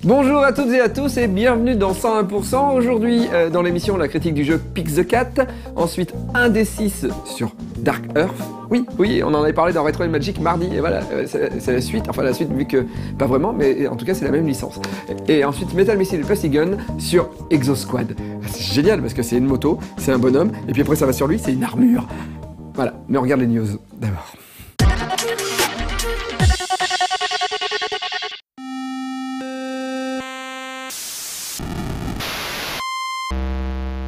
Bonjour à toutes et à tous et bienvenue dans 101%. Aujourd'hui, dans l'émission, la critique du jeu Pick the Cat. Ensuite, un des 6 sur Dark Earth. Oui, on en avait parlé dans Retro and Magic mardi. Et voilà, c'est la suite. Enfin, la suite, vu que pas vraiment, mais en tout cas, c'est la même licence. Et ensuite, Metal Missile Plastic Gun sur Exo Squad. C'est génial parce que c'est une moto, c'est un bonhomme. Et puis après, ça va sur lui, c'est une armure. Voilà, mais on regarde les news d'abord.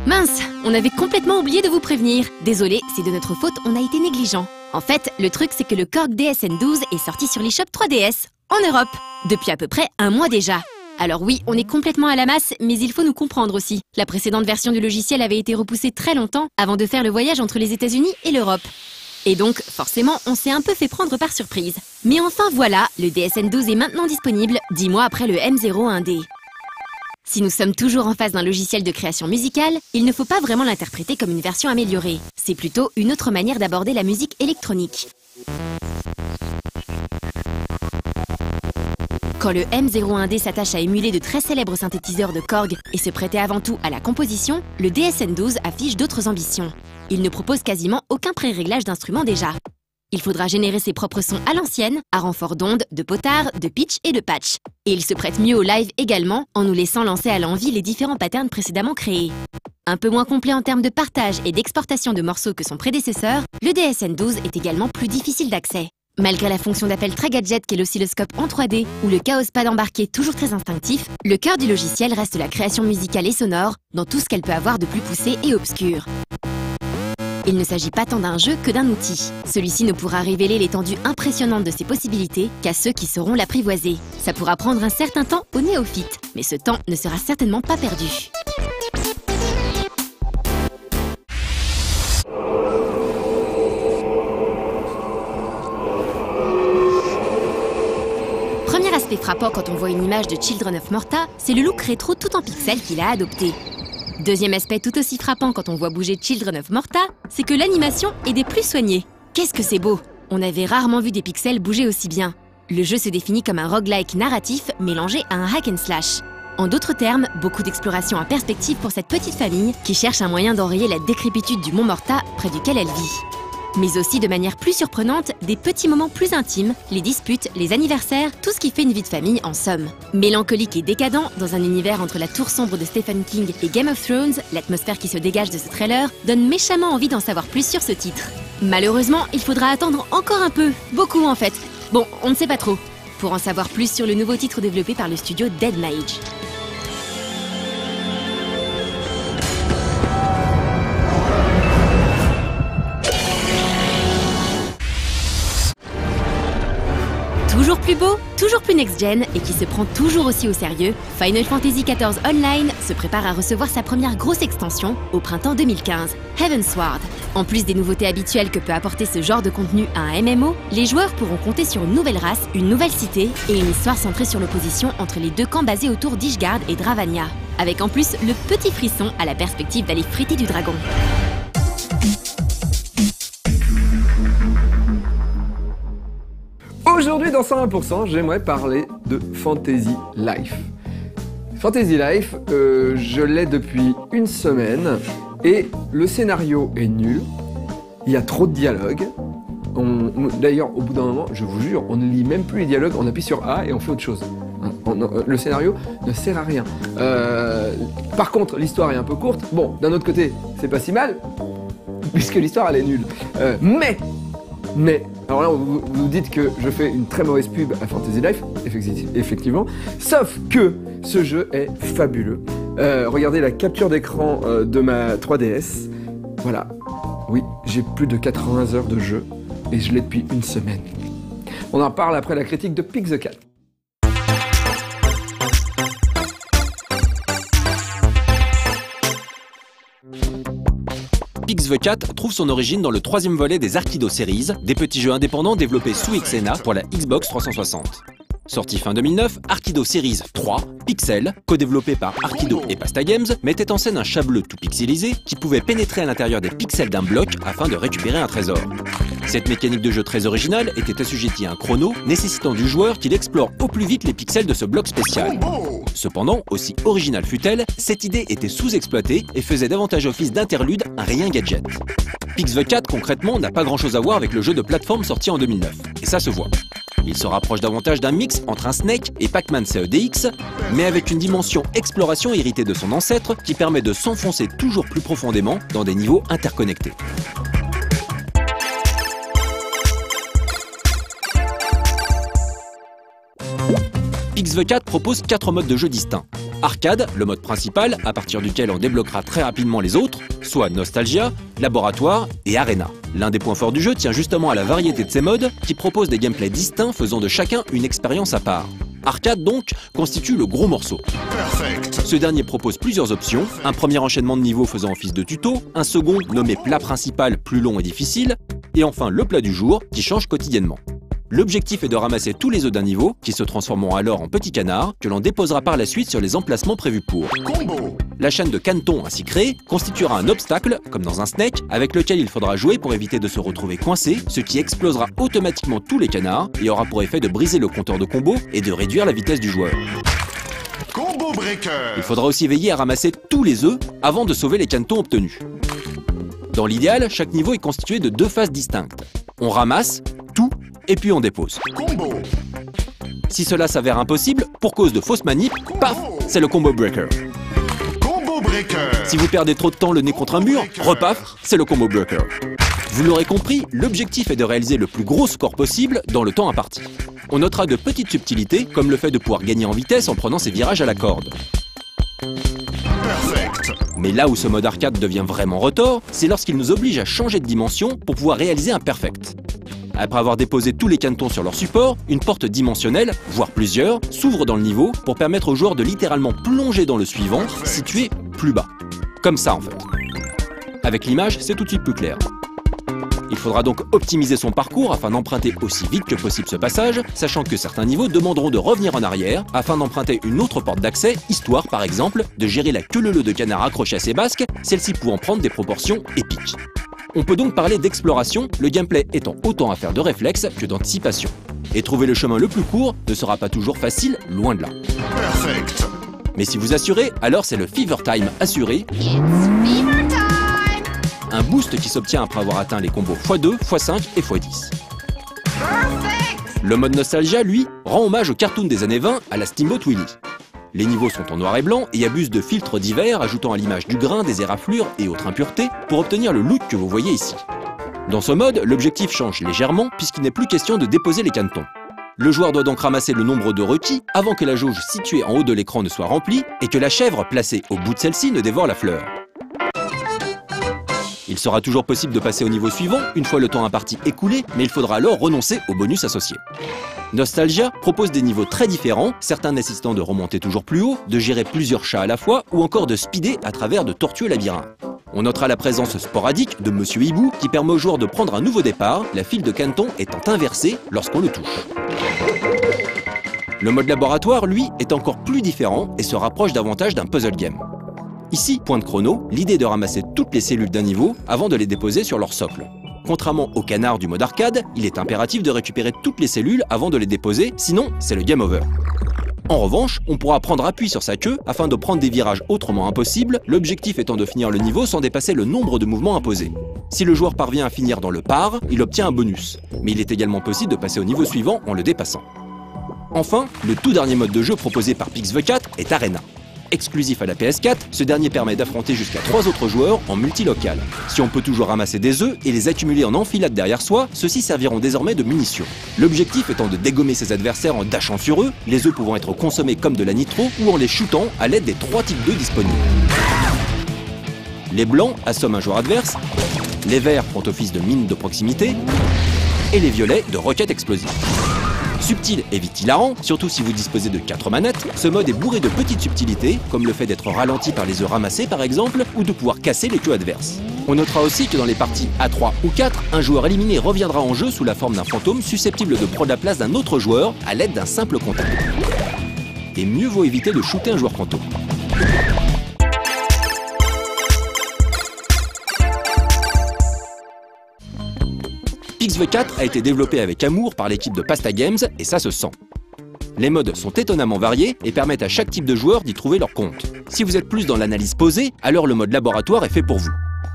Mince, on avait complètement oublié de vous prévenir. Désolé, c'est de notre faute, on a été négligent. En fait, le truc c'est que le Korg DSN12 est sorti sur l'eShop 3DS, en Europe, depuis à peu près un mois déjà. Alors oui, on est complètement à la masse, mais il faut nous comprendre aussi. La précédente version du logiciel avait été repoussée très longtemps avant de faire le voyage entre les États-Unis et l'Europe. Et donc, forcément, on s'est un peu fait prendre par surprise. Mais enfin voilà, le DSN12 est maintenant disponible, 10 mois après le M01D. Si nous sommes toujours en face d'un logiciel de création musicale, il ne faut pas vraiment l'interpréter comme une version améliorée. C'est plutôt une autre manière d'aborder la musique électronique. Quand le M01D s'attache à émuler de très célèbres synthétiseurs de Korg et se prêter avant tout à la composition, le DSN12 affiche d'autres ambitions. Il ne propose quasiment aucun pré-réglage d'instruments déjà. Il faudra générer ses propres sons à l'ancienne, à renfort d'ondes, de potard, de pitch et de patch. Et il se prête mieux au live également, en nous laissant lancer à l'envie les différents patterns précédemment créés. Un peu moins complet en termes de partage et d'exportation de morceaux que son prédécesseur, le DSN12 est également plus difficile d'accès. Malgré la fonction d'appel très gadget qu'est l'oscilloscope en 3D ou le Chaos Pad embarqué toujours très instinctif, le cœur du logiciel reste la création musicale et sonore dans tout ce qu'elle peut avoir de plus poussé et obscur. Il ne s'agit pas tant d'un jeu que d'un outil. Celui-ci ne pourra révéler l'étendue impressionnante de ses possibilités qu'à ceux qui sauront l'apprivoiser. Ça pourra prendre un certain temps aux néophytes, mais ce temps ne sera certainement pas perdu. Premier aspect frappant quand on voit une image de Children of Morta, c'est le look rétro tout en pixels qu'il a adopté. Deuxième aspect tout aussi frappant quand on voit bouger Children of Morta, c'est que l'animation est des plus soignées. Qu'est-ce que c'est beau! On avait rarement vu des pixels bouger aussi bien. Le jeu se définit comme un roguelike narratif mélangé à un hack and slash. En d'autres termes, beaucoup d'exploration en perspective pour cette petite famille qui cherche un moyen d'enrayer la décrépitude du mont Morta près duquel elle vit. Mais aussi de manière plus surprenante, des petits moments plus intimes, les disputes, les anniversaires, tout ce qui fait une vie de famille en somme. Mélancolique et décadent, dans un univers entre la tour sombre de Stephen King et Game of Thrones, l'atmosphère qui se dégage de ce trailer donne méchamment envie d'en savoir plus sur ce titre. Malheureusement, il faudra attendre encore un peu, beaucoup en fait. Bon, on ne sait pas trop. Pour en savoir plus sur le nouveau titre développé par le studio Dead Mage. Toujours plus beau, toujours plus next-gen et qui se prend toujours aussi au sérieux, Final Fantasy XIV Online se prépare à recevoir sa première grosse extension au printemps 2015, Heavensward. En plus des nouveautés habituelles que peut apporter ce genre de contenu à un MMO, les joueurs pourront compter sur une nouvelle race, une nouvelle cité et une histoire centrée sur l'opposition entre les deux camps basés autour d'Ishgard et Dravania. Avec en plus le petit frisson à la perspective d'aller friter du dragon. Aujourd'hui dans 101%, j'aimerais parler de Fantasy Life. Fantasy Life, je l'ai depuis une semaine et le scénario est nul, il y a trop de dialogues. D'ailleurs, au bout d'un moment, je vous jure, on ne lit même plus les dialogues, on appuie sur A et on fait autre chose. Le scénario ne sert à rien. Par contre, l'histoire est un peu courte. Bon, d'un autre côté, c'est pas si mal, puisque l'histoire elle est nulle. Mais, alors là, vous dites que je fais une très mauvaise pub à Fantasy Life, effectivement, sauf que ce jeu est fabuleux. Regardez la capture d'écran de ma 3DS. Voilà, oui, j'ai plus de 80 heures de jeu et je l'ai depuis une semaine. On en parle après la critique de Pick the Cat. Pick the Cat trouve son origine dans le troisième volet des Arkido Series, des petits jeux indépendants développés sous Xena pour la Xbox 360. Sorti fin 2009, Arkido Series 3, Pixel, co-développé par Arkido et Pasta Games, mettait en scène un chat bleu tout pixelisé qui pouvait pénétrer à l'intérieur des pixels d'un bloc afin de récupérer un trésor. Cette mécanique de jeu très originale était assujettie à un chrono, nécessitant du joueur qu'il explore au plus vite les pixels de ce bloc spécial. Cependant, aussi originale fut-elle, cette idée était sous-exploitée et faisait davantage office d'interlude, un rien gadget. Pix the Cat, concrètement, n'a pas grand-chose à voir avec le jeu de plateforme sorti en 2009, et ça se voit. Il se rapproche davantage d'un mix entre un Snake et Pac-Man CEDX, mais avec une dimension exploration héritée de son ancêtre qui permet de s'enfoncer toujours plus profondément dans des niveaux interconnectés. Pix the Cat propose 4 modes de jeu distincts. Arcade, le mode principal, à partir duquel on débloquera très rapidement les autres, soit Nostalgia, Laboratoire et Arena. L'un des points forts du jeu tient justement à la variété de ces modes, qui proposent des gameplays distincts faisant de chacun une expérience à part. Arcade donc constitue le gros morceau. Perfect. Ce dernier propose plusieurs options, un premier enchaînement de niveaux faisant office de tuto, un second nommé plat principal plus long et difficile, et enfin le plat du jour qui change quotidiennement. L'objectif est de ramasser tous les œufs d'un niveau, qui se transformeront alors en petits canards, que l'on déposera par la suite sur les emplacements prévus pour. Combo. La chaîne de canetons ainsi créée constituera un obstacle, comme dans un Snake, avec lequel il faudra jouer pour éviter de se retrouver coincé, ce qui explosera automatiquement tous les canards et aura pour effet de briser le compteur de combo et de réduire la vitesse du joueur. Combo Breaker. Il faudra aussi veiller à ramasser tous les œufs avant de sauver les canetons obtenus. Dans l'idéal, chaque niveau est constitué de 2 phases distinctes. On ramasse tout et puis on dépose. Combo. Si cela s'avère impossible, pour cause de fausses manips, paf, c'est le Combo Breaker. Combo Breaker. Si vous perdez trop de temps le nez contre un mur, repaf, c'est le Combo Breaker. Vous l'aurez compris, l'objectif est de réaliser le plus gros score possible dans le temps imparti. On notera de petites subtilités, comme le fait de pouvoir gagner en vitesse en prenant ses virages à la corde. Perfect. Mais là où ce mode arcade devient vraiment retors, c'est lorsqu'il nous oblige à changer de dimension pour pouvoir réaliser un perfect. Après avoir déposé tous les canetons sur leur support, une porte dimensionnelle, voire plusieurs, s'ouvre dans le niveau pour permettre au joueur de littéralement plonger dans le suivant, situé plus bas. Comme ça en fait. Avec l'image, c'est tout de suite plus clair. Il faudra donc optimiser son parcours afin d'emprunter aussi vite que possible ce passage, sachant que certains niveaux demanderont de revenir en arrière afin d'emprunter une autre porte d'accès, histoire par exemple de gérer la queue leu de canard accrochée à ses basques, celle-ci pouvant prendre des proportions épiques. On peut donc parler d'exploration, le gameplay étant autant affaire de réflexe que d'anticipation. Et trouver le chemin le plus court ne sera pas toujours facile, loin de là. Perfect. Mais si vous assurez, alors c'est le Fever Time assuré. Fever time. Un boost qui s'obtient après avoir atteint les combos x2, x5 et x10. Perfect. Le mode Nostalgia, lui, rend hommage au cartoon des années 20 à la Steamboat Willie. Les niveaux sont en noir et blanc et abusent de filtres divers ajoutant à l'image du grain, des éraflures et autres impuretés pour obtenir le look que vous voyez ici. Dans ce mode, l'objectif change légèrement puisqu'il n'est plus question de déposer les canetons. Le joueur doit donc ramasser le nombre de requis avant que la jauge située en haut de l'écran ne soit remplie et que la chèvre placée au bout de celle-ci ne dévore la fleur. Il sera toujours possible de passer au niveau suivant une fois le temps imparti écoulé, mais il faudra alors renoncer aux bonus associés. Nostalgia propose des niveaux très différents, certains nécessitant de remonter toujours plus haut, de gérer plusieurs chats à la fois ou encore de speeder à travers de tortueux labyrinthes. On notera la présence sporadique de Monsieur Hibou qui permet au joueur de prendre un nouveau départ, la file de caneton étant inversée lorsqu'on le touche. Le mode laboratoire, lui, est encore plus différent et se rapproche davantage d'un puzzle game. Ici, point de chrono, l'idée est de ramasser toutes les cellules d'un niveau avant de les déposer sur leur socle. Contrairement au canard du mode arcade, il est impératif de récupérer toutes les cellules avant de les déposer, sinon c'est le game over. En revanche, on pourra prendre appui sur sa queue afin de prendre des virages autrement impossibles, l'objectif étant de finir le niveau sans dépasser le nombre de mouvements imposés. Si le joueur parvient à finir dans le par, il obtient un bonus, mais il est également possible de passer au niveau suivant en le dépassant. Enfin, le tout dernier mode de jeu proposé par Pix the Cat est Arena. Exclusif à la PS4, ce dernier permet d'affronter jusqu'à 3 autres joueurs en multilocal. Si on peut toujours ramasser des œufs et les accumuler en enfilade derrière soi, ceux-ci serviront désormais de munitions. L'objectif étant de dégommer ses adversaires en dashant sur eux, les œufs pouvant être consommés comme de la nitro ou en les shootant à l'aide des 3 types d'œufs disponibles. Les blancs assomment un joueur adverse, les verts font office de mine de proximité et les violets de roquettes explosives. Subtil et vite hilarant, surtout si vous disposez de 4 manettes, ce mode est bourré de petites subtilités, comme le fait d'être ralenti par les œufs ramassés par exemple, ou de pouvoir casser les queues adverses. On notera aussi que dans les parties à 3 ou 4, un joueur éliminé reviendra en jeu sous la forme d'un fantôme susceptible de prendre la place d'un autre joueur à l'aide d'un simple contact. Et mieux vaut éviter de shooter un joueur fantôme. PixV4 a été développé avec amour par l'équipe de Pasta Games et ça se sent. Les modes sont étonnamment variés et permettent à chaque type de joueur d'y trouver leur compte. Si vous êtes plus dans l'analyse posée, alors le mode laboratoire est fait pour vous.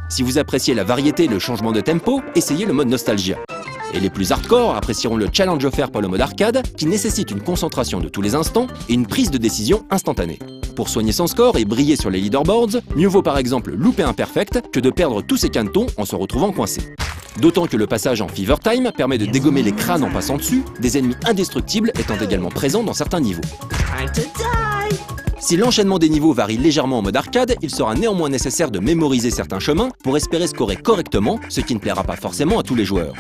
Si vous appréciez la variété et le changement de tempo, essayez le mode Nostalgia. Et les plus hardcore apprécieront le challenge offert par le mode arcade, qui nécessite une concentration de tous les instants et une prise de décision instantanée. Pour soigner son score et briller sur les leaderboards, mieux vaut par exemple louper un perfect que de perdre tous ses cannetons en se retrouvant coincé. D'autant que le passage en Fever Time permet de dégommer les crânes en passant dessus, des ennemis indestructibles étant également présents dans certains niveaux. Si l'enchaînement des niveaux varie légèrement en mode arcade, il sera néanmoins nécessaire de mémoriser certains chemins pour espérer scorer correctement, ce qui ne plaira pas forcément à tous les joueurs.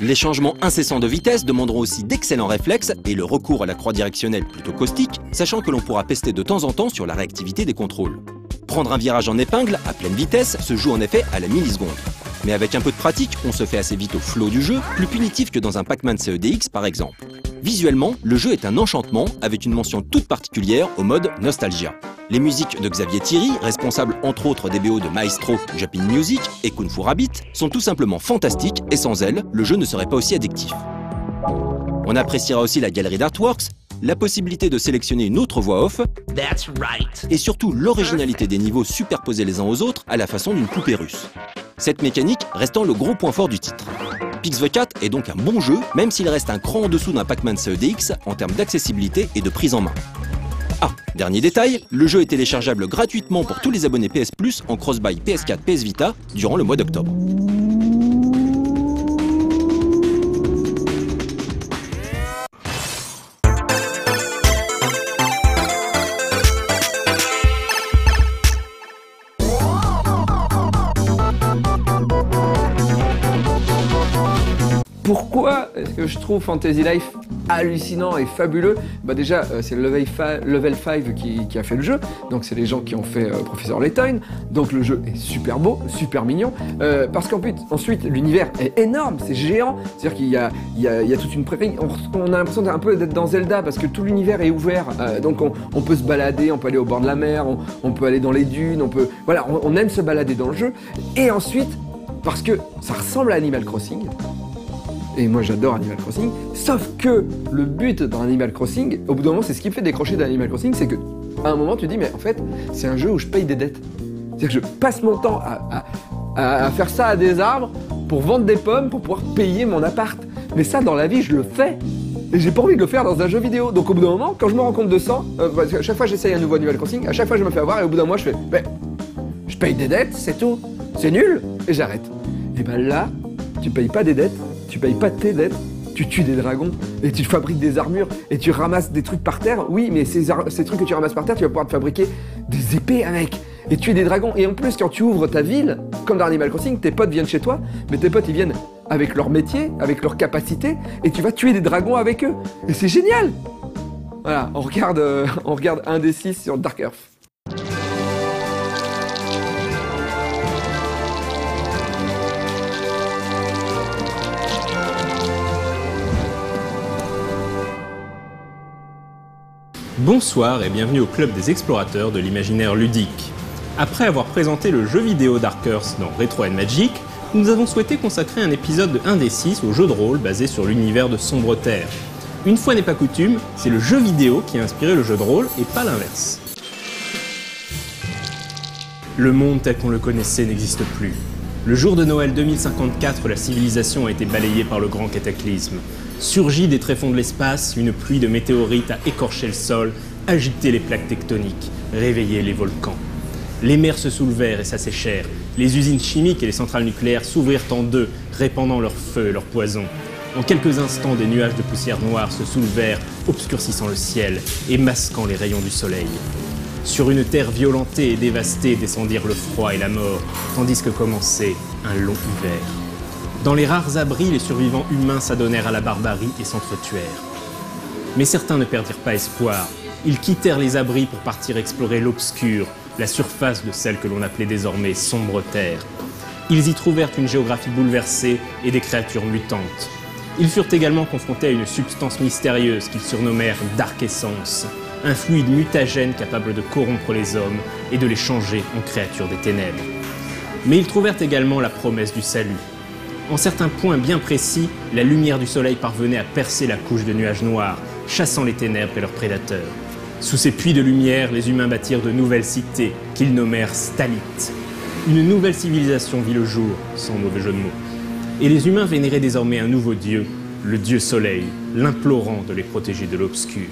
Les changements incessants de vitesse demanderont aussi d'excellents réflexes et le recours à la croix directionnelle plutôt caustique, sachant que l'on pourra pester de temps en temps sur la réactivité des contrôles. Prendre un virage en épingle, à pleine vitesse, se joue en effet à la milliseconde. Mais avec un peu de pratique, on se fait assez vite au flow du jeu, plus punitif que dans un Pac-Man CEDX par exemple. Visuellement, le jeu est un enchantement avec une mention toute particulière au mode Nostalgia. Les musiques de Xavier Thierry, responsable entre autres des BO de Maestro, Japan Music et Kung Fu Rabbit, sont tout simplement fantastiques et sans elles, le jeu ne serait pas aussi addictif. On appréciera aussi la galerie d'artworks, la possibilité de sélectionner une autre voix off, et surtout l'originalité des niveaux superposés les uns aux autres à la façon d'une poupée russe. Cette mécanique restant le gros point fort du titre. PixV4 est donc un bon jeu, même s'il reste un cran en dessous d'un Pac-Man CEDX en termes d'accessibilité et de prise en main. Ah, dernier détail, le jeu est téléchargeable gratuitement pour tous les abonnés PS Plus en cross-buy PS4 PS Vita durant le mois d'octobre. Pourquoi est-ce que je trouve Fantasy Life hallucinant et fabuleux? Bah déjà, c'est le Level 5 qui a fait le jeu, donc c'est les gens qui ont fait Professeur Layton, donc le jeu est super beau, super mignon, parce qu'ensuite l'univers est énorme, c'est géant, c'est-à-dire qu'il y a toute une prairie, on a l'impression un peu d'être dans Zelda, parce que tout l'univers est ouvert, donc on peut se balader, on peut aller au bord de la mer, on peut aller dans les dunes, voilà, on aime se balader dans le jeu, et ensuite, parce que ça ressemble à Animal Crossing, et moi j'adore Animal Crossing, sauf que le but d'un Animal Crossing, au bout d'un moment c'est ce qui me fait décrocher d'Animal Crossing, c'est que à un moment tu dis mais en fait c'est un jeu où je paye des dettes. C'est-à-dire que je passe mon temps à faire ça à des arbres pour vendre des pommes pour pouvoir payer mon appart. Mais ça dans la vie je le fais. Et j'ai pas envie de le faire dans un jeu vidéo. Donc au bout d'un moment, quand je me rends compte de ça, parce qu'à chaque fois j'essaye un nouveau Animal Crossing, à chaque fois je me fais avoir et au bout d'un mois je fais mais je paye des dettes, c'est tout. C'est nul et j'arrête. Et ben là, tu payes pas des dettes. Tu payes pas tes dettes, tu tues des dragons et tu fabriques des armures et tu ramasses des trucs par terre. Oui, mais ces trucs que tu ramasses par terre, tu vas pouvoir te fabriquer des épées avec et tuer des dragons. Et en plus, quand tu ouvres ta ville, comme dans Animal Crossing, tes potes viennent chez toi, mais tes potes ils viennent avec leur métier, avec leurs capacités et tu vas tuer des dragons avec eux. Et c'est génial. Voilà, on regarde un des 6 sur Dark Earth. Bonsoir et bienvenue au club des explorateurs de l'imaginaire ludique. Après avoir présenté le jeu vidéo Dark Earth dans Retro & Magic, nous avons souhaité consacrer un épisode de 1d6 au jeu de rôle basé sur l'univers de Sombre Terre. Une fois n'est pas coutume, c'est le jeu vidéo qui a inspiré le jeu de rôle et pas l'inverse. Le monde tel qu'on le connaissait n'existe plus. Le jour de Noël 2054, la civilisation a été balayée par le grand cataclysme. Surgit des tréfonds de l'espace, une pluie de météorites a écorché le sol, agité les plaques tectoniques, réveillé les volcans. Les mers se soulevèrent et s'asséchèrent. Les usines chimiques et les centrales nucléaires s'ouvrirent en deux, répandant leur feu et leur poison. En quelques instants, des nuages de poussière noire se soulevèrent, obscurcissant le ciel et masquant les rayons du soleil. Sur une terre violentée et dévastée descendirent le froid et la mort, tandis que commençait un long hiver. Dans les rares abris, les survivants humains s'adonnèrent à la barbarie et s'entretuèrent. Mais certains ne perdirent pas espoir. Ils quittèrent les abris pour partir explorer l'obscur, la surface de celle que l'on appelait désormais Sombre Terre. Ils y trouvèrent une géographie bouleversée et des créatures mutantes. Ils furent également confrontés à une substance mystérieuse qu'ils surnommèrent Dark Essence, un fluide mutagène capable de corrompre les hommes et de les changer en créatures des ténèbres. Mais ils trouvèrent également la promesse du salut. En certains points bien précis, la lumière du soleil parvenait à percer la couche de nuages noirs, chassant les ténèbres et leurs prédateurs. Sous ces puits de lumière, les humains bâtirent de nouvelles cités, qu'ils nommèrent Stalites. Une nouvelle civilisation vit le jour, sans mauvais jeu de mots. Et les humains vénéraient désormais un nouveau dieu, le dieu soleil, l'implorant de les protéger de l'obscur.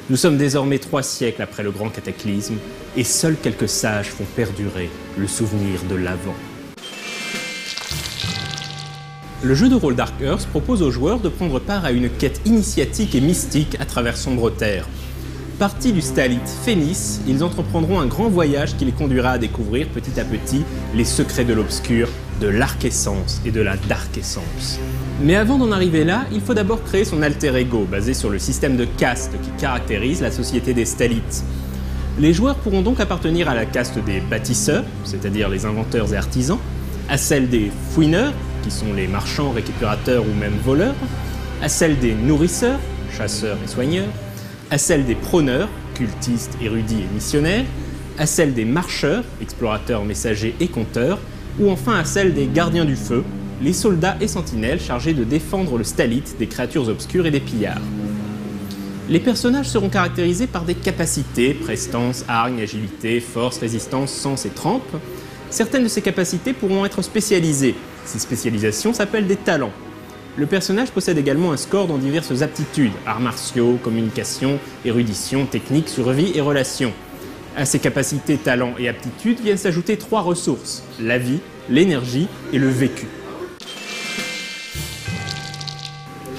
Nous sommes désormais 3 siècles après le grand cataclysme, et seuls quelques sages font perdurer le souvenir de l'avant. Le jeu de rôle Dark Earth propose aux joueurs de prendre part à une quête initiatique et mystique à travers Sombre Terre. Partis du Stalite Phénis, ils entreprendront un grand voyage qui les conduira à découvrir petit à petit les secrets de l'obscur, de l'arc-essence et de la dark-essence. Mais avant d'en arriver là, il faut d'abord créer son alter ego, basé sur le système de caste qui caractérise la société des Stalites. Les joueurs pourront donc appartenir à la caste des bâtisseurs, c'est-à-dire les inventeurs et artisans, à celle des fouineurs, qui sont les marchands, récupérateurs ou même voleurs, à celle des nourrisseurs, chasseurs et soigneurs, à celle des prôneurs, cultistes, érudits et missionnaires, à celle des marcheurs, explorateurs, messagers et conteurs, ou enfin à celle des gardiens du feu, les soldats et sentinelles chargés de défendre le Stalite des créatures obscures et des pillards. Les personnages seront caractérisés par des capacités, prestance, hargne, agilité, force, résistance, sens et trempe. Certaines de ces capacités pourront être spécialisées. Ces spécialisations s'appellent des talents. Le personnage possède également un score dans diverses aptitudes, arts martiaux, communication, érudition, technique, survie et relations. À ces capacités, talents et aptitudes viennent s'ajouter 3 ressources, la vie, l'énergie et le vécu.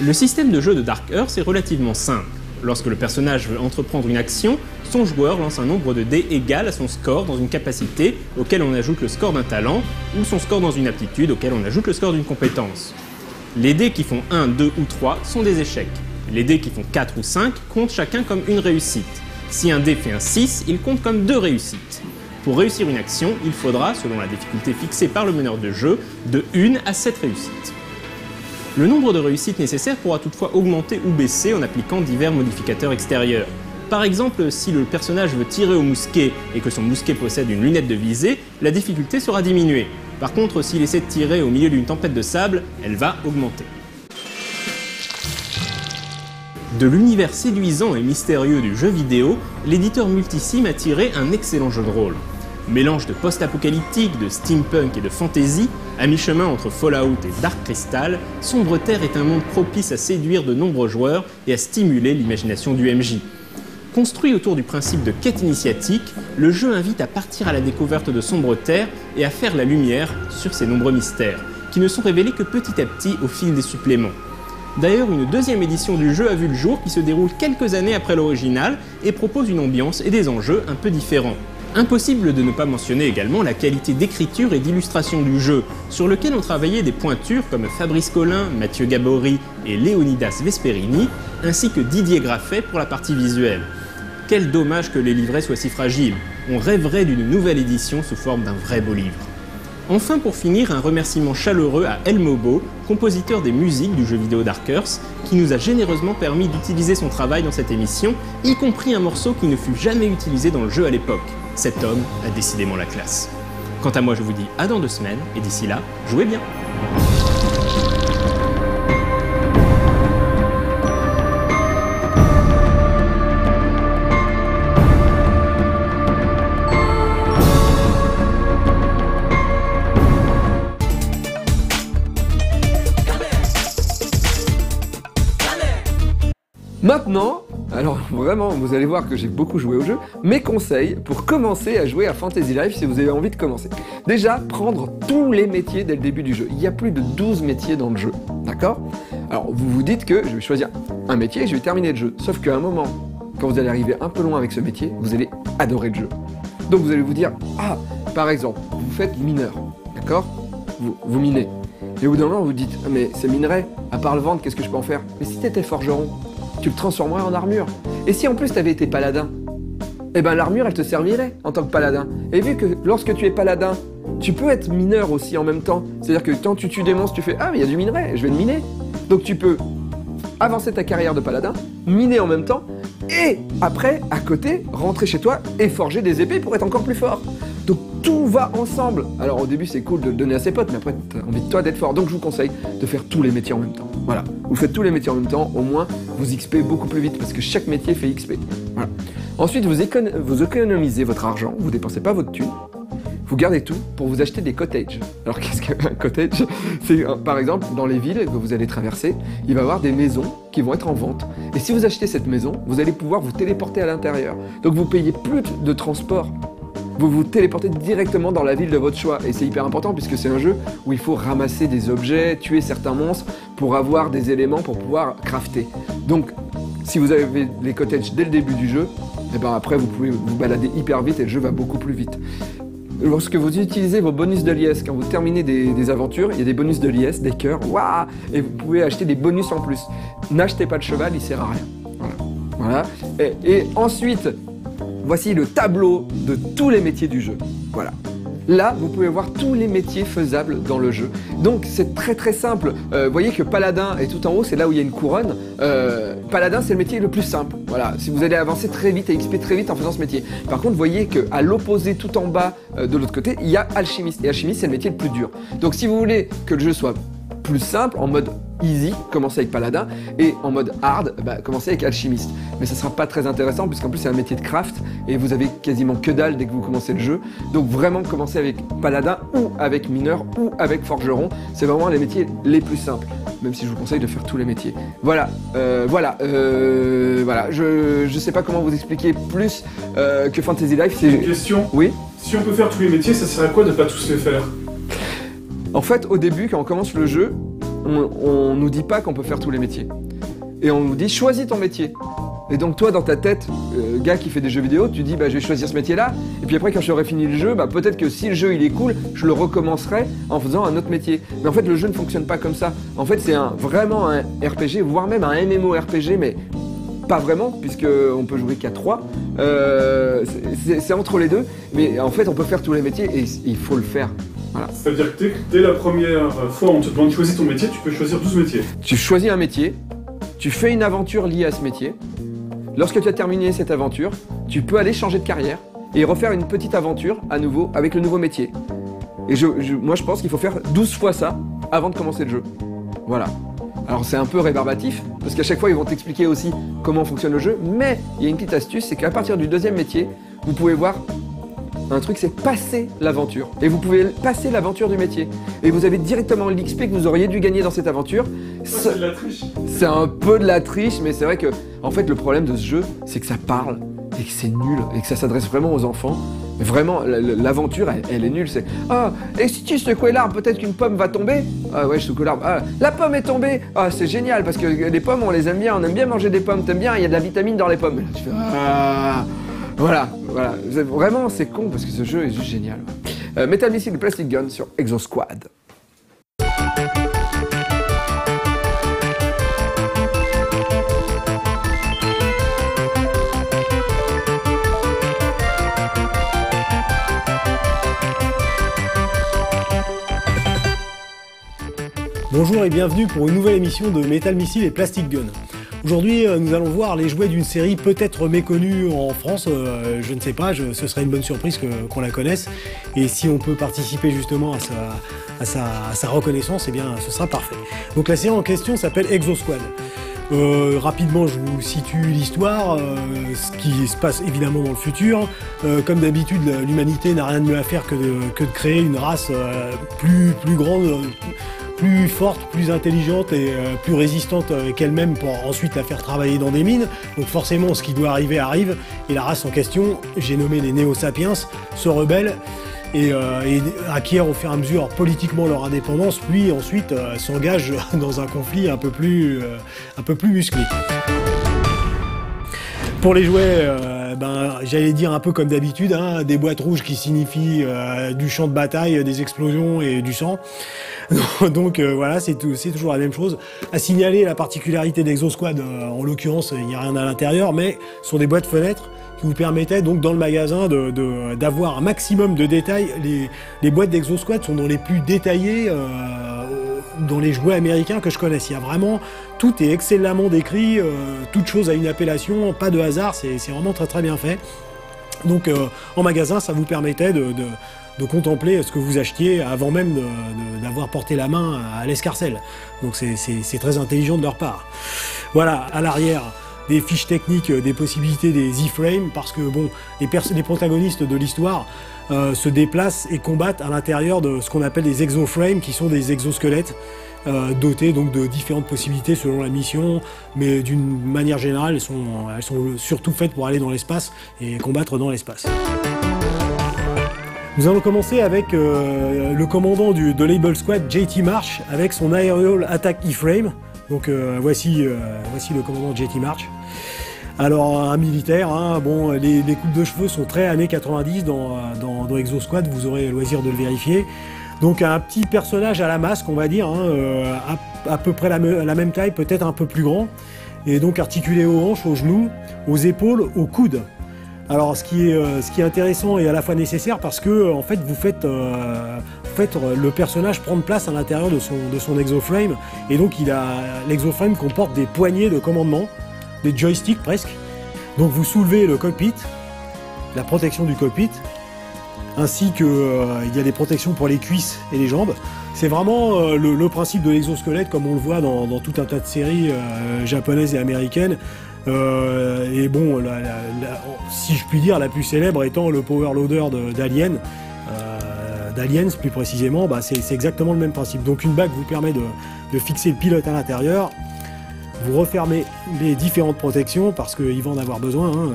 Le système de jeu de Dark Earth est relativement simple. Lorsque le personnage veut entreprendre une action, son joueur lance un nombre de dés égal à son score dans une capacité auquel on ajoute le score d'un talent, ou son score dans une aptitude auquel on ajoute le score d'une compétence. Les dés qui font 1, 2 ou 3 sont des échecs. Les dés qui font 4 ou 5 comptent chacun comme une réussite. Si un dé fait un 6, il compte comme 2 réussites. Pour réussir une action, il faudra, selon la difficulté fixée par le meneur de jeu, de 1 à 7 réussites. Le nombre de réussites nécessaires pourra toutefois augmenter ou baisser en appliquant divers modificateurs extérieurs. Par exemple, si le personnage veut tirer au mousquet et que son mousquet possède une lunette de visée, la difficulté sera diminuée. Par contre, s'il essaie de tirer au milieu d'une tempête de sable, elle va augmenter. De l'univers séduisant et mystérieux du jeu vidéo, l'éditeur Multisim a tiré un excellent jeu de rôle. Mélange de post-apocalyptique, de steampunk et de fantasy, à mi-chemin entre Fallout et Dark Crystal, Sombre Terre est un monde propice à séduire de nombreux joueurs et à stimuler l'imagination du MJ. Construit autour du principe de quête initiatique, le jeu invite à partir à la découverte de Sombre Terre et à faire la lumière sur ses nombreux mystères, qui ne sont révélés que petit à petit au fil des suppléments. D'ailleurs, une deuxième édition du jeu a vu le jour qui se déroule quelques années après l'original et propose une ambiance et des enjeux un peu différents. Impossible de ne pas mentionner également la qualité d'écriture et d'illustration du jeu, sur lequel ont travaillé des pointures comme Fabrice Collin, Mathieu Gabory et Léonidas Vesperini, ainsi que Didier Graffet pour la partie visuelle. Quel dommage que les livrets soient si fragiles, on rêverait d'une nouvelle édition sous forme d'un vrai beau livre. Enfin, pour finir, un remerciement chaleureux à El Mobo, compositeur des musiques du jeu vidéo Dark Earth, qui nous a généreusement permis d'utiliser son travail dans cette émission, y compris un morceau qui ne fut jamais utilisé dans le jeu à l'époque. Cet homme a décidément la classe. Quant à moi, je vous dis à dans 2 semaines, et d'ici là, jouez bien. Maintenant, alors vraiment, vous allez voir que j'ai beaucoup joué au jeu, mes conseils pour commencer à jouer à Fantasy Life si vous avez envie de commencer. Déjà, prendre tous les métiers dès le début du jeu. Il y a plus de 12 métiers dans le jeu, d'accord? Alors, vous vous dites que je vais choisir un métier et je vais terminer le jeu. Sauf qu'à un moment, quand vous allez arriver un peu loin avec ce métier, vous allez adorer le jeu. Donc vous allez vous dire, ah, par exemple, vous faites mineur, d'accord? Vous minez. Et au bout d'un moment, vous vous dites, ah, mais c'est minerai, à part le vendre, qu'est-ce que je peux en faire? Mais si t'étais forgeron, tu le transformerais en armure. Et si en plus tu avais été paladin, eh ben l'armure elle te servirait en tant que paladin. Et vu que lorsque tu es paladin, tu peux être mineur aussi en même temps. C'est-à-dire que quand tu tues des monstres, tu fais ah mais il y a du minerai, je vais le miner. Donc tu peux avancer ta carrière de paladin, miner en même temps, et après, à côté, rentrer chez toi et forger des épées pour être encore plus fort. Donc tout va ensemble. Alors au début c'est cool de le donner à ses potes, mais après t'as envie de toi d'être fort. Donc je vous conseille de faire tous les métiers en même temps. Voilà, vous faites tous les métiers en même temps, au moins vous XP beaucoup plus vite parce que chaque métier fait XP. Voilà. Ensuite vous économisez votre argent, vous dépensez pas votre thune. Vous gardez tout pour vous acheter des cottages. Alors qu'est-ce qu'un cottage? C'est par exemple dans les villes que vous allez traverser, il va y avoir des maisons qui vont être en vente. Et si vous achetez cette maison, vous allez pouvoir vous téléporter à l'intérieur. Donc vous payez plus de transport. Vous vous téléportez directement dans la ville de votre choix. Et c'est hyper important puisque c'est un jeu où il faut ramasser des objets, tuer certains monstres pour avoir des éléments pour pouvoir crafter. Donc si vous avez les cottages dès le début du jeu, et ben après vous pouvez vous balader hyper vite et le jeu va beaucoup plus vite. Lorsque vous utilisez vos bonus de liesse, quand vous terminez des aventures, il y a des bonus de liesse, des cœurs, waouh, et vous pouvez acheter des bonus en plus. N'achetez pas de cheval, il sert à rien. Voilà. Et ensuite, voici le tableau de tous les métiers du jeu. Voilà. Là, vous pouvez voir tous les métiers faisables dans le jeu. Donc, c'est très très simple. Vous voyez que Paladin est tout en haut, c'est là où il y a une couronne. Paladin, c'est le métier le plus simple. Voilà, si vous allez avancer très vite et XP très vite en faisant ce métier. Par contre, vous voyez qu'à l'opposé, tout en bas, de l'autre côté, il y a Alchimiste. Et Alchimiste, c'est le métier le plus dur. Donc, si vous voulez que le jeu soit plus simple, en mode easy, commencez avec Paladin, et en mode hard, commencez avec Alchimiste. Mais ça sera pas très intéressant, puisqu'en plus c'est un métier de craft, et vous avez quasiment que dalle dès que vous commencez le jeu. Donc vraiment commencez avec Paladin, ou avec Mineur, ou avec Forgeron. C'est vraiment les métiers les plus simples, même si je vous conseille de faire tous les métiers. Voilà, voilà. Je sais pas comment vous expliquer plus que Fantasy Life. C'est une question. Oui. Si on peut faire tous les métiers, ça serait à quoi de pas tous les faire? En fait, au début, quand on commence le jeu, on nous dit pas qu'on peut faire tous les métiers. Et on nous dit choisis ton métier. Et donc toi dans ta tête, gars qui fait des jeux vidéo, tu dis je vais choisir ce métier-là. Et puis après quand j'aurai fini le jeu, peut-être que si le jeu il est cool, je le recommencerai en faisant un autre métier. Mais en fait le jeu ne fonctionne pas comme ça. En fait c'est vraiment un RPG, voire même un MMORPG, mais pas vraiment, puisqu'on peut jouer qu'à 3. C'est entre les deux. Mais en fait on peut faire tous les métiers et il faut le faire. Voilà. C'est-à-dire que dès la première fois où on te demande de choisir ton métier, tu peux choisir 12 métiers. Tu choisis un métier, tu fais une aventure liée à ce métier. Lorsque tu as terminé cette aventure, tu peux aller changer de carrière et refaire une petite aventure à nouveau avec le nouveau métier. Et moi je pense qu'il faut faire 12 fois ça avant de commencer le jeu. Voilà. Alors c'est un peu rébarbatif, parce qu'à chaque fois ils vont t'expliquer aussi comment fonctionne le jeu, mais il y a une petite astuce, c'est qu'à partir du deuxième métier, vous pouvez voir un truc, c'est passer l'aventure. Et vous pouvez passer l'aventure du métier. Et vous avez directement l'XP que vous auriez dû gagner dans cette aventure. C'est de la triche. C'est un peu de la triche, mais c'est vrai que, en fait, le problème de ce jeu, c'est que ça parle, et que c'est nul, et que ça s'adresse vraiment aux enfants. Mais vraiment, l'aventure, elle est nulle. C'est et si tu secouais l'arbre, peut-être qu'une pomme va tomber. Ah ouais, je secoue l'arbre. Ah, la pomme est tombée. Ah, c'est génial, parce que les pommes, on les aime bien. On aime bien manger des pommes. T'aimes bien, il y a de la vitamine dans les pommes. Et là, tu fais Voilà. Vraiment, c'est con parce que ce jeu est juste génial. Metal Missile Plastic Gun sur Exosquad. Bonjour et bienvenue pour une nouvelle émission de Metal Missile et Plastic Gun. Aujourd'hui, nous allons voir les jouets d'une série peut-être méconnue en France, je ne sais pas, ce serait une bonne surprise qu'on la connaisse. Et si on peut participer justement à sa reconnaissance, eh bien ce sera parfait. Donc la série en question s'appelle Exosquad. Rapidement, je vous situe l'histoire, ce qui se passe évidemment dans le futur. Comme d'habitude, l'humanité n'a rien de mieux à faire que de créer une race plus grande, plus forte, plus intelligente et plus résistante qu'elle-même pour ensuite la faire travailler dans des mines. Donc forcément, ce qui doit arriver arrive, et la race en question, j'ai nommé les Néo-Sapiens, se rebelle et acquièrent au fur et à mesure politiquement leur indépendance, puis ensuite s'engagent dans un conflit un peu plus musclé. Pour les jouets, j'allais dire un peu comme d'habitude, des boîtes rouges qui signifient du champ de bataille, des explosions et du sang. Donc voilà, c'est toujours la même chose. À signaler la particularité d'Exosquad, en l'occurrence, il n'y a rien à l'intérieur, mais ce sont des boîtes fenêtres qui vous permettaient donc dans le magasin d'avoir un maximum de détails. Les boîtes d'Exosquad sont dans les plus détaillées dans les jouets américains que je connaisse. Il y a vraiment, tout est excellemment décrit, toute chose a une appellation, pas de hasard, c'est vraiment très très bien fait. Donc en magasin, ça vous permettait de contempler ce que vous achetiez avant même d'avoir porté la main à l'escarcelle. Donc c'est très intelligent de leur part. Voilà, à l'arrière, des fiches techniques, des possibilités des iframes, parce que bon, les protagonistes de l'histoire se déplacent et combattent à l'intérieur de ce qu'on appelle des exoframes, qui sont des exosquelettes dotés donc de différentes possibilités selon la mission, mais d'une manière générale, elles sont surtout faites pour aller dans l'espace et combattre dans l'espace. Nous allons commencer avec le commandant de l'Able Squad, JT Marsh, avec son Aerial Attack E-Frame. Donc voici le commandant JT Marsh. Alors un militaire, hein, bon, les coupes de cheveux sont très années 90 dans Exo Squad, vous aurez le loisir de le vérifier. Donc un petit personnage à la masque, on va dire, hein, à peu près la même taille, peut-être un peu plus grand, et donc articulé aux hanches, aux genoux, aux épaules, aux coudes. Alors ce qui est intéressant et à la fois nécessaire, parce que en fait vous faites le personnage prendre place à l'intérieur de son exoframe, et donc l'exoframe comporte des poignées de commandement, des joysticks presque. Donc vous soulevez le cockpit, la protection du cockpit, ainsi que il y a des protections pour les cuisses et les jambes. C'est vraiment le principe de l'exosquelette comme on le voit dans tout un tas de séries japonaises et américaines. Et bon, si je puis dire, la plus célèbre étant le power loader d'Aliens plus précisément, bah c'est exactement le même principe. Donc une bague vous permet de fixer le pilote à l'intérieur, vous refermez les différentes protections parce qu'il va en avoir besoin, hein,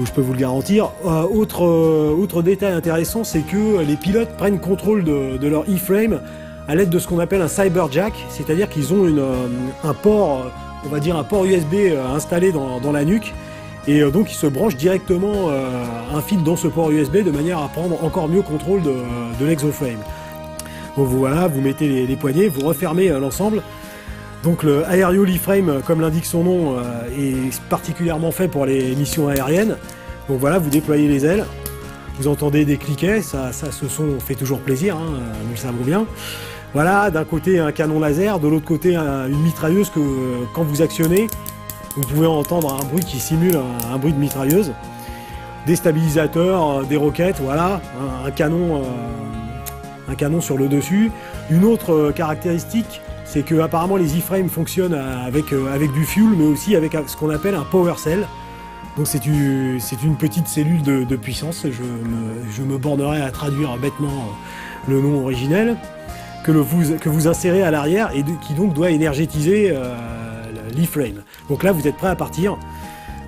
je peux vous le garantir. Autre détail intéressant, c'est que les pilotes prennent contrôle de leur e-frame à l'aide de ce qu'on appelle un cyberjack, c'est-à-dire qu'ils ont un port, on va dire un port USB installé dans la nuque, et donc ils se branchent directement un fil dans ce port USB de manière à prendre encore mieux contrôle de l'exoframe. Donc voilà, vous mettez les poignées, vous refermez l'ensemble. Donc le Aerial E-Frame, comme l'indique son nom, est particulièrement fait pour les missions aériennes. Donc voilà, vous déployez les ailes, vous entendez des cliquets, ce son fait toujours plaisir, hein, nous le savons bien. Voilà, d'un côté un canon laser, de l'autre côté une mitrailleuse que quand vous actionnez, vous pouvez entendre un bruit qui simule un bruit de mitrailleuse. Des stabilisateurs, des roquettes, voilà, un canon sur le dessus. Une autre caractéristique, c'est que apparemment les e-frames fonctionnent avec du fuel, mais aussi avec ce qu'on appelle un power cell. Donc c'est une petite cellule de puissance, je me bornerai à traduire bêtement le nom originel, que vous insérez à l'arrière et qui donc doit énergétiser l'e-frame. Donc là vous êtes prêt à partir.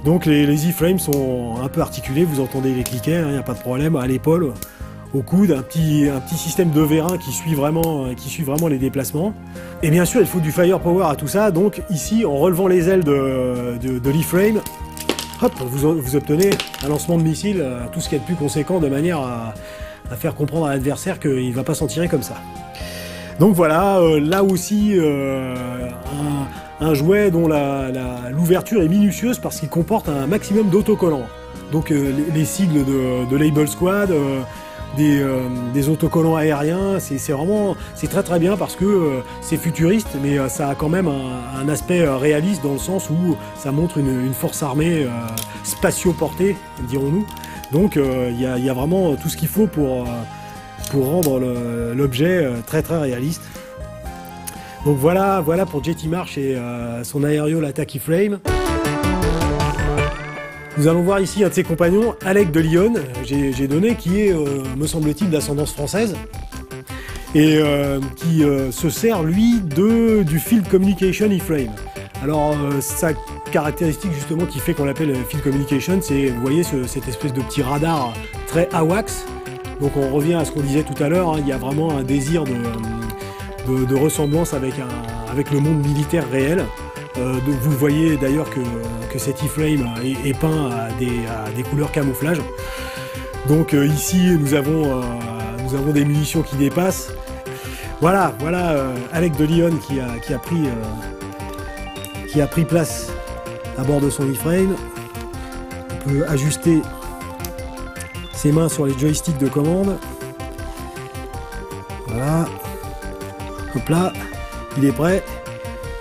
Donc les e-frames sont un peu articulés, vous entendez les cliquets, il n'y a pas de problème, à l'épaule, au coude, un petit système de vérin qui suit vraiment les déplacements. Et bien sûr il faut du firepower à tout ça, donc ici en relevant les ailes de l'e-frame, hop, vous obtenez un lancement de missile, tout ce qui est de plus conséquent, de manière à faire comprendre à l'adversaire qu'il ne va pas s'en tirer comme ça. Donc voilà, là aussi un jouet dont l'ouverture est minutieuse parce qu'il comporte un maximum d'autocollants. Donc les sigles de l'Able Squad, des autocollants aériens, c'est très très bien parce que c'est futuriste, mais ça a quand même un aspect réaliste dans le sens où ça montre une force armée spatio-portée, dirons-nous. Donc il y a vraiment tout ce qu'il faut pour rendre l'objet très très réaliste. Donc voilà pour JT Marsh et son Aerial Attack E-Frame. Nous allons voir ici un de ses compagnons, Alec de Lyon, j'ai donné, qui est, me semble-t-il, d'ascendance française, et qui se sert, lui, du Field Communication E-Frame. Alors, sa caractéristique, justement, qui fait qu'on l'appelle Field Communication, c'est, vous voyez, cette espèce de petit radar très AWACS. Donc on revient à ce qu'on disait tout à l'heure, hein, il y a vraiment un désir de ressemblance avec le monde militaire réel. Vous voyez d'ailleurs que cet e-frame est peint à des couleurs camouflage. Donc ici nous avons des munitions qui dépassent. Voilà Alec de Lyon qui a pris place à bord de son e-frame. On peut ajuster ses mains sur les joysticks de commande. Voilà. Hop là, il est prêt.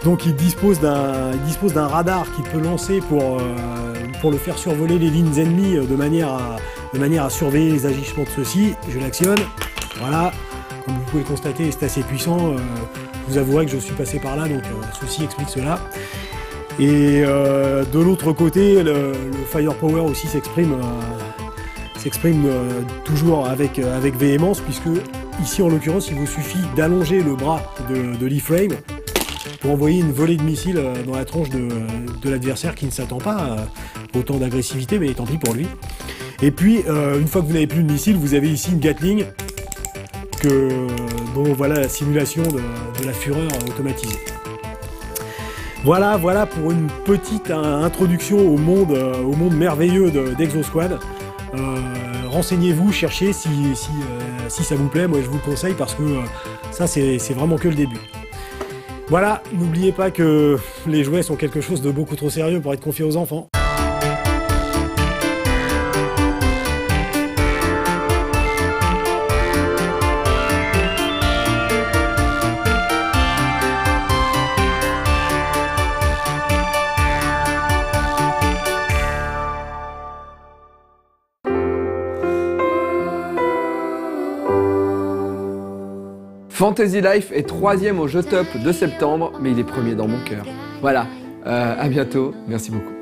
Donc il dispose d'un radar qu'il peut lancer pour le faire survoler les lignes ennemies de manière à surveiller les agissements de ceux-ci. Je l'actionne, voilà, comme vous pouvez le constater, c'est assez puissant. Je vous avouerai que je suis passé par là, donc ceci explique cela. Et de l'autre côté, le firepower aussi s'exprime toujours avec véhémence, puisque ici en l'occurrence il vous suffit d'allonger le bras de l'e-frame pour envoyer une volée de missiles dans la tronche de l'adversaire qui ne s'attend pas à autant d'agressivité, mais tant pis pour lui. Et puis une fois que vous n'avez plus de missiles, vous avez ici une Gatling dont voilà la simulation de la fureur automatisée. Voilà pour une petite introduction au monde merveilleux d'Exosquad. Renseignez-vous, cherchez si ça vous plaît. Moi je vous le conseille parce que ça c'est vraiment que le début. Voilà, n'oubliez pas que les jouets sont quelque chose de beaucoup trop sérieux pour être confiés aux enfants. Fantasy Life est 3e au jeu top de septembre, mais il est premier dans mon cœur. Voilà, à bientôt, merci beaucoup.